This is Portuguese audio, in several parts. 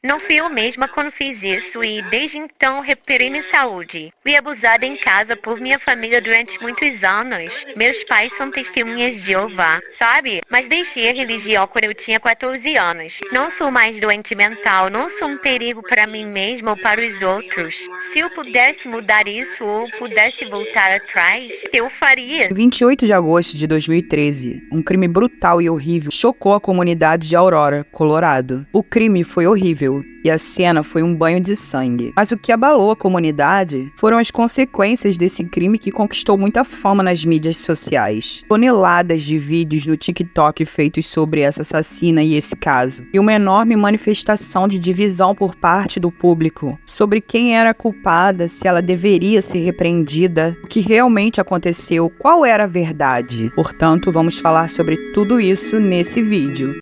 Não fui eu mesma quando fiz isso e desde então recuperei minha saúde. Fui abusada em casa por minha família durante muitos anos. Meus pais são testemunhas de Jeová, sabe? Mas deixei a religião quando eu tinha 14 anos. Não sou mais doente mental, não sou um perigo para mim mesma ou para os outros. Se eu pudesse mudar isso ou pudesse voltar atrás, eu faria. 28 de agosto de 2013, um crime brutal e horrível chocou a comunidade de Aurora, Colorado. O crime foi horrível e a cena foi um banho de sangue. Mas o que abalou a comunidade foram as consequências desse crime que conquistou muita fama nas mídias sociais. Toneladas de vídeos no TikTok feitos sobre essa assassina e esse caso. E uma enorme manifestação de divisão por parte do público sobre quem era a culpada, se ela deveria ser repreendida, o que realmente aconteceu, qual era a verdade. Portanto, vamos falar sobre tudo isso nesse vídeo.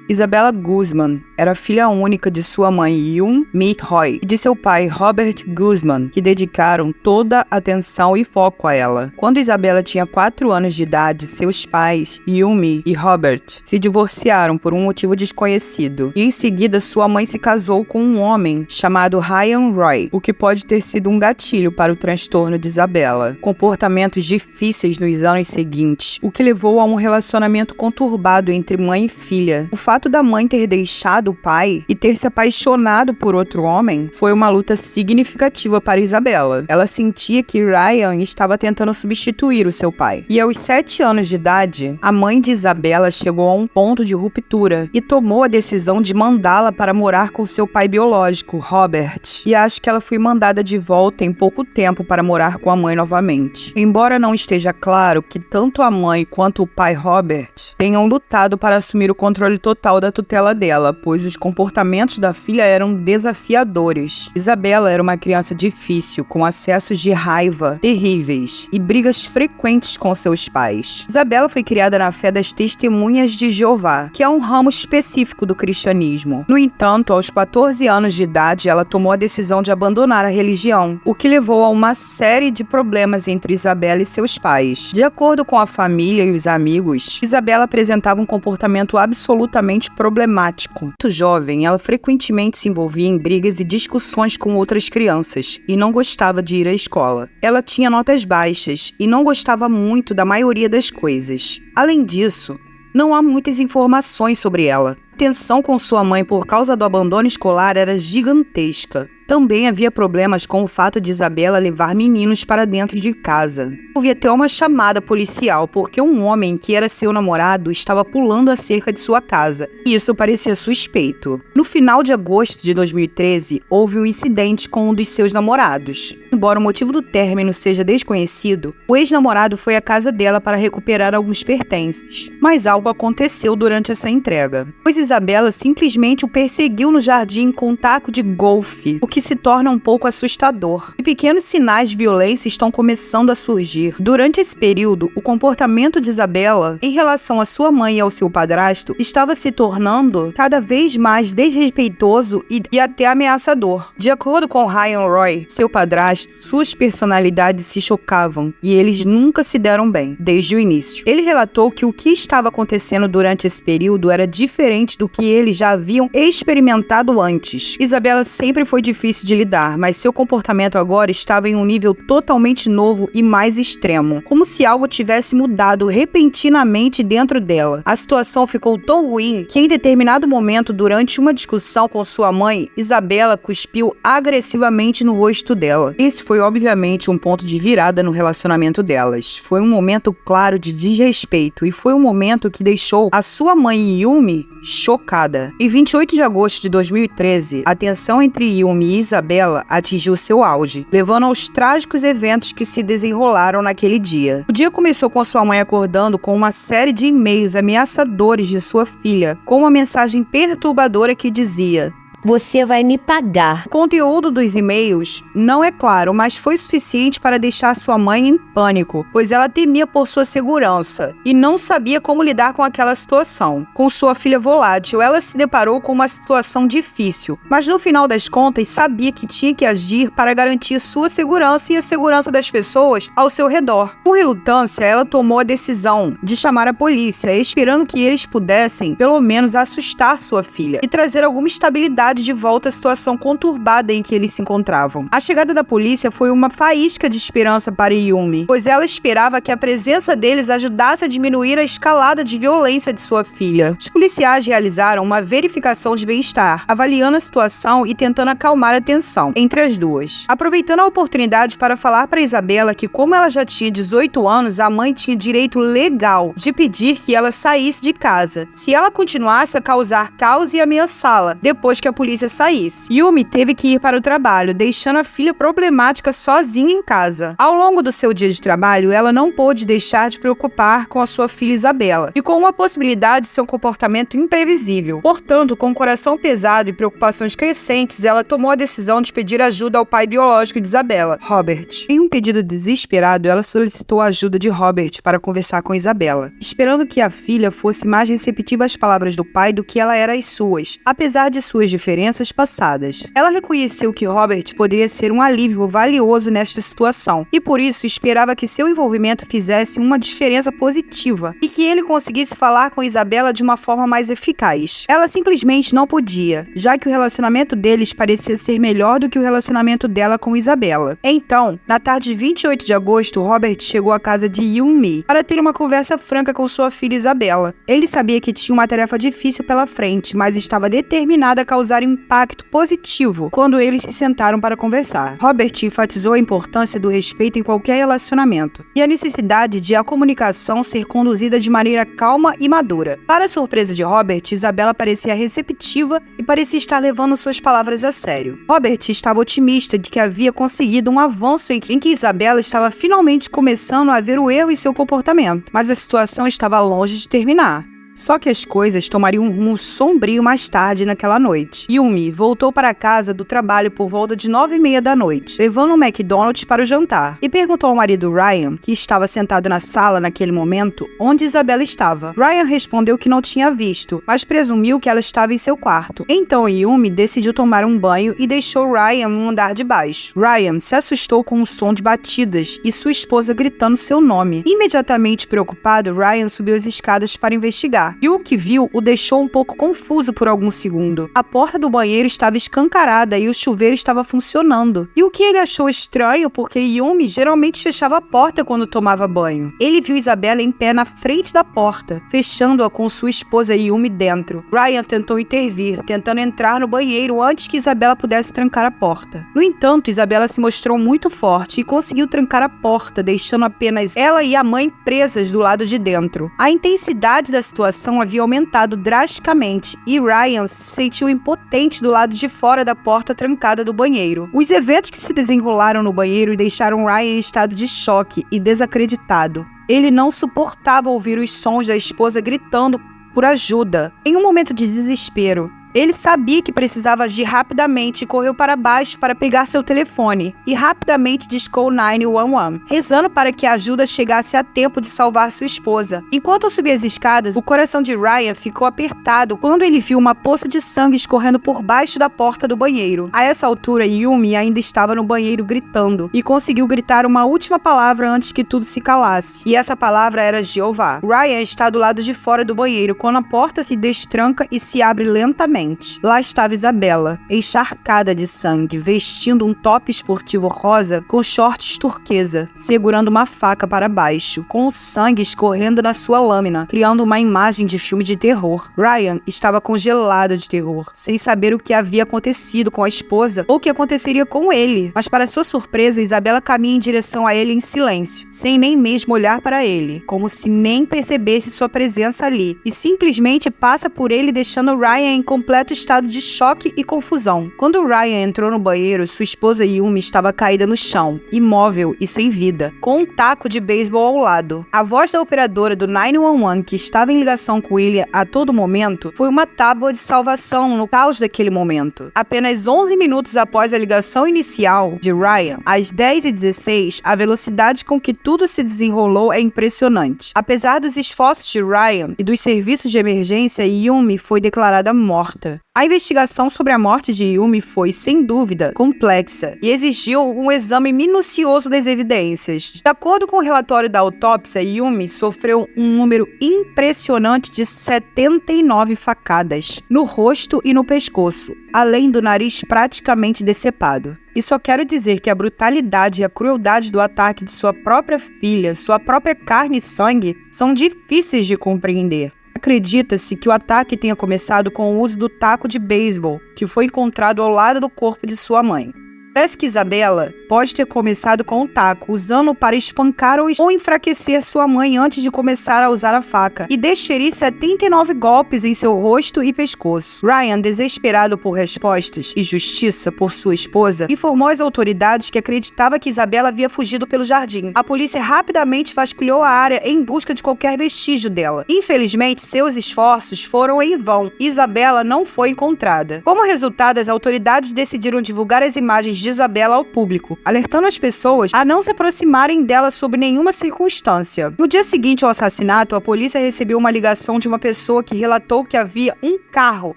Isabella Guzman era filha única de sua mãe Yoon Mi-Roy e de seu pai Robert Guzman, que dedicaram toda a atenção e foco a ela. Quando Isabella tinha 4 anos de idade, seus pais, Yumi e Robert, se divorciaram por um motivo desconhecido, e em seguida sua mãe se casou com um homem chamado Ryan Roy, o que pode ter sido um gatilho para o transtorno de Isabella. Comportamentos difíceis nos anos seguintes, o que levou a um relacionamento conturbado entre mãe e filha. O fato da mãe ter deixado o pai e ter se apaixonado por outro homem foi uma luta significativa para Isabella. Ela sentia que Ryan estava tentando substituir o seu pai. E aos 7 anos de idade, a mãe de Isabella chegou a um ponto de ruptura e tomou a decisão de mandá-la para morar com seu pai biológico, Robert. E acho que ela foi mandada de volta em pouco tempo para morar com a mãe novamente. Embora não esteja claro que tanto a mãe quanto o pai Robert tenham lutado para assumir o controle total da tutela dela, pois os comportamentos da filha eram desafiadores. Isabella era uma criança difícil, com acessos de raiva terríveis e brigas frequentes com seus pais. Isabella foi criada na fé das Testemunhas de Jeová, que é um ramo específico do cristianismo. No entanto, aos 14 anos de idade, ela tomou a decisão de abandonar a religião, o que levou a uma série de problemas entre Isabella e seus pais. De acordo com a família e os amigos, Isabella apresentava um comportamento absolutamente problemático. Muito jovem, ela frequentemente se envolvia em brigas e discussões com outras crianças e não gostava de ir à escola. Ela tinha notas baixas e não gostava muito da maioria das coisas. Além disso, não há muitas informações sobre ela. A tensão com sua mãe por causa do abandono escolar era gigantesca. Também havia problemas com o fato de Isabella levar meninos para dentro de casa. Houve até uma chamada policial porque um homem que era seu namorado estava pulando a cerca de sua casa, e isso parecia suspeito. No final de agosto de 2013, houve um incidente com um dos seus namorados. Embora o motivo do término seja desconhecido, o ex-namorado foi à casa dela para recuperar alguns pertences. Mas algo aconteceu durante essa entrega, pois Isabella simplesmente o perseguiu no jardim com um taco de golfe, o que se torna um pouco assustador. E pequenos sinais de violência estão começando a surgir. Durante esse período, o comportamento de Isabella em relação à sua mãe e ao seu padrasto estava se tornando cada vez mais desrespeitoso e até ameaçador. De acordo com Ryan Roy, seu padrasto, suas personalidades se chocavam e eles nunca se deram bem, desde o início. Ele relatou que o que estava acontecendo durante esse período era diferente do que eles já haviam experimentado antes. Isabella sempre foi difícil de lidar, mas seu comportamento agora estava em um nível totalmente novo e mais extremo, como se algo tivesse mudado repentinamente dentro dela. A situação ficou tão ruim que em determinado momento, durante uma discussão com sua mãe, Isabella cuspiu agressivamente no rosto dela. Esse foi obviamente um ponto de virada no relacionamento delas. Foi um momento claro de desrespeito e foi um momento que deixou a sua mãe Yumi chocada. Em 28 de agosto de 2013, a tensão entre Yumi e Isabella atingiu seu auge, levando aos trágicos eventos que se desenrolaram naquele dia. O dia começou com sua mãe acordando com uma série de e-mails ameaçadores de sua filha, com uma mensagem perturbadora que dizia: você vai me pagar. O conteúdo dos e-mails não é claro, mas foi suficiente para deixar sua mãe em pânico, pois ela temia por sua segurança e não sabia como lidar com aquela situação. Com sua filha volátil, ela se deparou com uma situação difícil, mas no final das contas sabia que tinha que agir para garantir sua segurança e a segurança das pessoas ao seu redor. Com relutância, ela tomou a decisão de chamar a polícia, esperando que eles pudessem, pelo menos, assustar sua filha e trazer alguma estabilidade de volta à situação conturbada em que eles se encontravam. A chegada da polícia foi uma faísca de esperança para Yumi, pois ela esperava que a presença deles ajudasse a diminuir a escalada de violência de sua filha. Os policiais realizaram uma verificação de bem-estar, avaliando a situação e tentando acalmar a tensão entre as duas. Aproveitando a oportunidade para falar para Isabela que, como ela já tinha 18 anos, a mãe tinha direito legal de pedir que ela saísse de casa, se ela continuasse a causar caos e ameaçá-la depois que a polícia saísse. Yumi teve que ir para o trabalho, deixando a filha problemática sozinha em casa. Ao longo do seu dia de trabalho, ela não pôde deixar de preocupar com a sua filha Isabela e com uma possibilidade de seu comportamento imprevisível. Portanto, com o coração pesado e preocupações crescentes, ela tomou a decisão de pedir ajuda ao pai biológico de Isabela, Robert. Em um pedido desesperado, ela solicitou a ajuda de Robert para conversar com Isabela, esperando que a filha fosse mais receptiva às palavras do pai do que ela era às suas, apesar de suas diferenças passadas. Ela reconheceu que Robert poderia ser um alívio valioso nesta situação e por isso esperava que seu envolvimento fizesse uma diferença positiva e que ele conseguisse falar com Isabela de uma forma mais eficaz. Ela simplesmente não podia, já que o relacionamento deles parecia ser melhor do que o relacionamento dela com Isabela. Então, na tarde de 28 de agosto, Robert chegou à casa de Yumi para ter uma conversa franca com sua filha Isabela. Ele sabia que tinha uma tarefa difícil pela frente, mas estava determinado a causar um impacto positivo quando eles se sentaram para conversar. Robert enfatizou a importância do respeito em qualquer relacionamento e a necessidade de a comunicação ser conduzida de maneira calma e madura. Para a surpresa de Robert, Isabela parecia receptiva e parecia estar levando suas palavras a sério. Robert estava otimista de que havia conseguido um avanço em que Isabela estava finalmente começando a ver o erro em seu comportamento, mas a situação estava longe de terminar. Só que as coisas tomariam um rumo sombrio mais tarde naquela noite. Yumi voltou para casa do trabalho por volta de 9h30 da noite, levando um McDonald's para o jantar, e perguntou ao marido Ryan, que estava sentado na sala naquele momento, onde Isabela estava. Ryan respondeu que não tinha visto, mas presumiu que ela estava em seu quarto. Então Yumi decidiu tomar um banho e deixou Ryan no andar de baixo. Ryan se assustou com o som de batidas e sua esposa gritando seu nome. Imediatamente preocupado, Ryan subiu as escadas para investigar. E o que viu o deixou um pouco confuso por algum segundo. A porta do banheiro estava escancarada e o chuveiro estava funcionando. E o que ele achou estranho, porque Yumi geralmente fechava a porta quando tomava banho. Ele viu Isabela em pé na frente da porta, fechando-a com sua esposa Yumi dentro. Ryan tentou intervir, tentando entrar no banheiro antes que Isabela pudesse trancar a porta. No entanto, Isabela se mostrou muito forte e conseguiu trancar a porta, deixando apenas ela e a mãe presas do lado de dentro. A intensidade da situação havia aumentado drasticamente e Ryan se sentiu impotente do lado de fora da porta trancada do banheiro. Os eventos que se desenrolaram no banheiro deixaram Ryan em estado de choque e desacreditado. Ele não suportava ouvir os sons da esposa gritando por ajuda. Em um momento de desespero, ele sabia que precisava agir rapidamente e correu para baixo para pegar seu telefone e rapidamente discou 911, rezando para que a ajuda chegasse a tempo de salvar sua esposa. Enquanto subia as escadas, o coração de Ryan ficou apertado quando ele viu uma poça de sangue escorrendo por baixo da porta do banheiro. A essa altura, Yumi ainda estava no banheiro gritando e conseguiu gritar uma última palavra antes que tudo se calasse. E essa palavra era Jeová. Ryan está do lado de fora do banheiro quando a porta se destranca e se abre lentamente. Lá estava Isabela, encharcada de sangue, vestindo um top esportivo rosa com shorts turquesa, segurando uma faca para baixo, com o sangue escorrendo na sua lâmina, criando uma imagem de filme de terror. Ryan estava congelado de terror, sem saber o que havia acontecido com a esposa ou o que aconteceria com ele. Mas para sua surpresa, Isabela caminha em direção a ele em silêncio, sem nem mesmo olhar para ele, como se nem percebesse sua presença ali, e simplesmente passa por ele deixando Ryan em completo completo estado de choque e confusão. Quando Ryan entrou no banheiro, sua esposa Yumi estava caída no chão, imóvel e sem vida, com um taco de beisebol ao lado. A voz da operadora do 911, que estava em ligação com ele a todo momento, foi uma tábua de salvação no caos daquele momento. Apenas 11 minutos após a ligação inicial de Ryan, às 10h16, a velocidade com que tudo se desenrolou é impressionante. Apesar dos esforços de Ryan e dos serviços de emergência, Yumi foi declarada morta. A investigação sobre a morte de Yumi foi, sem dúvida, complexa e exigiu um exame minucioso das evidências. De acordo com o relatório da autópsia, Yumi sofreu um número impressionante de 79 facadas no rosto e no pescoço, além do nariz praticamente decepado. E só quero dizer que a brutalidade e a crueldade do ataque de sua própria filha, sua própria carne e sangue, são difíceis de compreender. Acredita-se que o ataque tenha começado com o uso do taco de beisebol, que foi encontrado ao lado do corpo de sua mãe. Parece que Isabella pode ter começado com o taco, usando-o para espancar ou enfraquecer sua mãe antes de começar a usar a faca, e desferir 79 golpes em seu rosto e pescoço. Ryan, desesperado por respostas e justiça por sua esposa, informou às autoridades que acreditava que Isabella havia fugido pelo jardim. A polícia rapidamente vasculhou a área em busca de qualquer vestígio dela. Infelizmente, seus esforços foram em vão. Isabella não foi encontrada. Como resultado, as autoridades decidiram divulgar as imagens de Isabella ao público, alertando as pessoas a não se aproximarem dela sob nenhuma circunstância. No dia seguinte ao assassinato, a polícia recebeu uma ligação de uma pessoa que relatou que havia um carro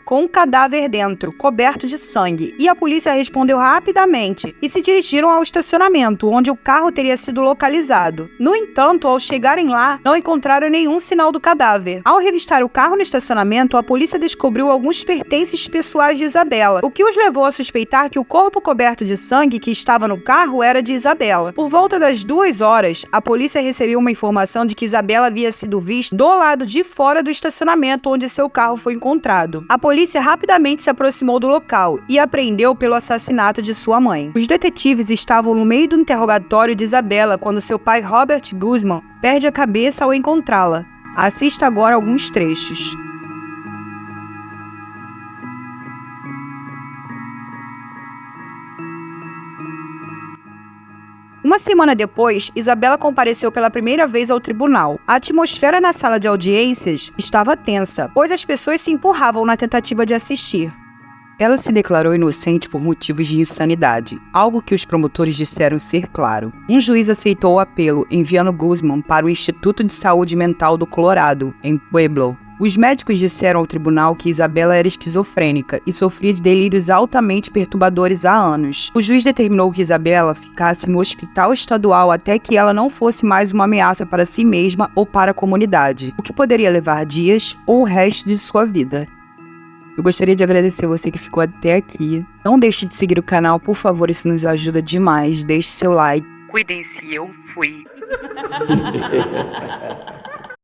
com um cadáver dentro, coberto de sangue, e a polícia respondeu rapidamente e se dirigiram ao estacionamento, onde o carro teria sido localizado. No entanto, ao chegarem lá, não encontraram nenhum sinal do cadáver. Ao revistar o carro no estacionamento, a polícia descobriu alguns pertences pessoais de Isabella, o que os levou a suspeitar que o corpo coberto de sangue que estava no carro era de Isabella. Por volta das 2 horas, a polícia recebeu uma informação de que Isabella havia sido vista do lado de fora do estacionamento onde seu carro foi encontrado. A polícia rapidamente se aproximou do local e a prendeu pelo assassinato de sua mãe. Os detetives estavam no meio do interrogatório de Isabella quando seu pai Robert Guzman perde a cabeça ao encontrá-la. Assista agora alguns trechos. Uma semana depois, Isabella compareceu pela primeira vez ao tribunal. A atmosfera na sala de audiências estava tensa, pois as pessoas se empurravam na tentativa de assistir. Ela se declarou inocente por motivos de insanidade, algo que os promotores disseram ser claro. Um juiz aceitou o apelo, enviando Guzman para o Instituto de Saúde Mental do Colorado, em Pueblo. Os médicos disseram ao tribunal que Isabella era esquizofrênica e sofria de delírios altamente perturbadores há anos. O juiz determinou que Isabella ficasse no hospital estadual até que ela não fosse mais uma ameaça para si mesma ou para a comunidade, o que poderia levar dias ou o resto de sua vida. Eu gostaria de agradecer você que ficou até aqui. Não deixe de seguir o canal, por favor, isso nos ajuda demais. Deixe seu like. Cuidem-se, eu fui.